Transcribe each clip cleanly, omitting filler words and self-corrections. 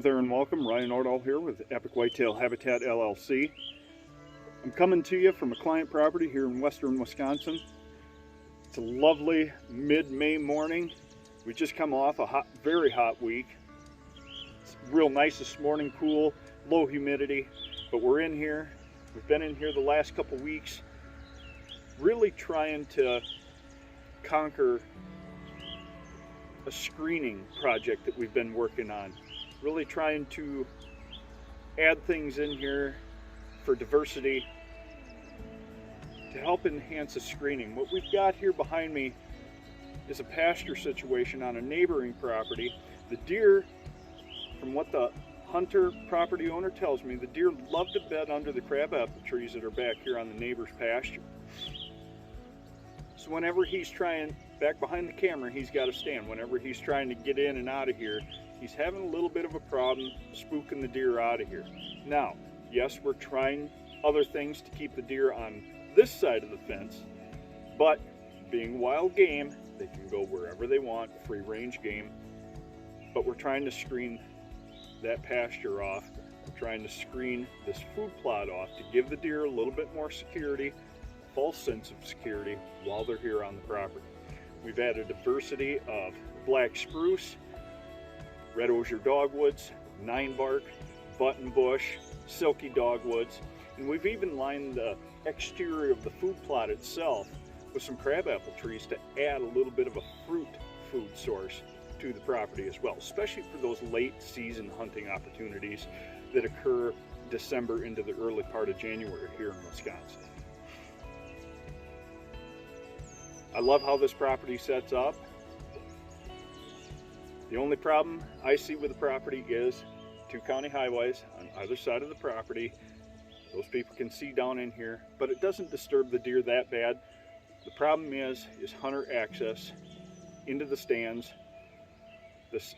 there and welcome. Ryan Nordall here with Epic Whitetail Habitat LLC. I'm coming to you from a client property here in western Wisconsin. It's a lovely mid-May morning. We just come off a very hot week. It's real nice this morning, cool, low humidity, but we're in here. We've been in here the last couple weeks, really trying to conquer a screening project that we've been working on. Really trying to add things in here for diversity to help enhance the screening. What we've got here behind me is a pasture situation on a neighboring property. The deer, from what the hunter property owner tells me, the deer love to bed under the crabapple trees that are back here on the neighbor's pasture. So whenever he's trying, back behind the camera, he's got to stand. Whenever he's trying to get in and out of here, he's having a little bit of a problem spooking the deer out of here. Now, yes, we're trying other things to keep the deer on this side of the fence, but being wild game, they can go wherever they want, free range game. But we're trying to screen that pasture off. We're trying to screen this food plot off to give the deer a little bit more security, false sense of security while they're here on the property. We've added a diversity of black spruce, red osier dogwoods, 9-bark, buttonbush, silky dogwoods, and we've even lined the exterior of the food plot itself with some crabapple trees to add a little bit of a fruit food source to the property as well, especially for those late season hunting opportunities that occur December into the early part of January here in Wisconsin. I love how this property sets up. The only problem I see with the property is 2 county highways on either side of the property. Those people can see down in here, but it doesn't disturb the deer that bad. The problem is hunter access into the stands. This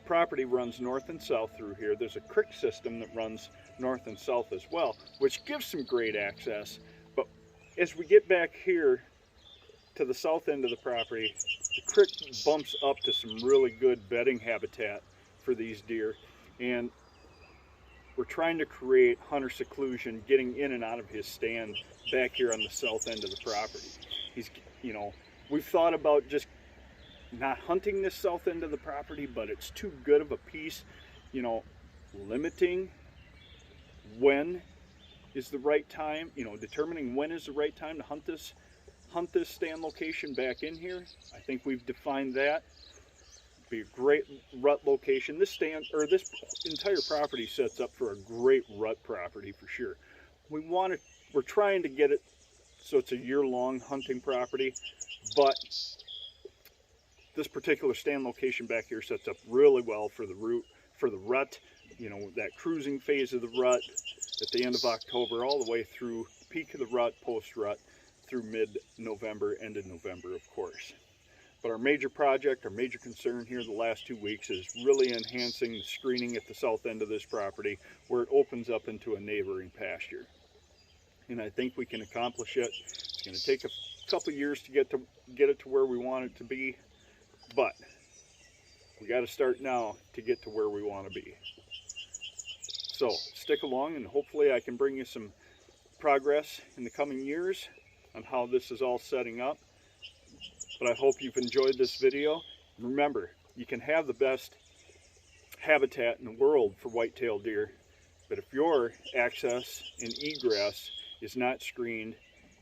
property runs north and south through here. There's a creek system that runs north and south as well, which gives some great access. But as we get back here to the south end of the property, the creek bumps up to some really good bedding habitat for these deer, and we're trying to create hunter seclusion getting in and out of his stand back here on the south end of the property. We've thought about just not hunting this south end of the property, but it's too good of a piece, limiting when is the right time, determining when is the right time to hunt this stand location back in here. I think we've defined that. Be a great rut location. This entire property sets up for a great rut property for sure. We're trying to get it so it's a year-long hunting property, but this particular stand location back here sets up really well for the rut, that cruising phase of the rut at the end of October all the way through peak of the rut, post-rut, through mid-November, end of November, of course. But our major project, our major concern here the last 2 weeks is really enhancing the screening at the south end of this property where it opens up into a neighboring pasture. And I think we can accomplish it. It's going to take a couple years to get it to where we want it to be, but we got to start now to get to where we want to be. So stick along, and hopefully I can bring you some progress in the coming years on how this is all setting up. But I hope you've enjoyed this video. Remember, you can have the best habitat in the world for white-tailed deer, but if your access and egress is not screened,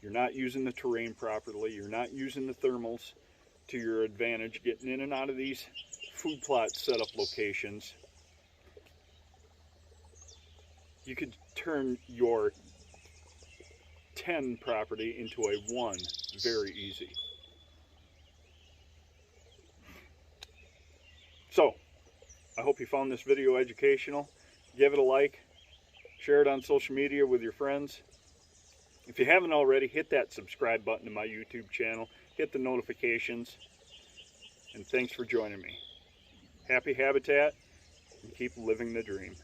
you're not using the terrain properly, you're not using the thermals to your advantage, getting in and out of these food plot setup locations, you could turn your 10 property into a 1 very easy. So, I hope you found this video educational. Give it a like, share it on social media with your friends. If you haven't already, hit that subscribe button to my YouTube channel, hit the notifications, and thanks for joining me. Happy habitat, and keep living the dream.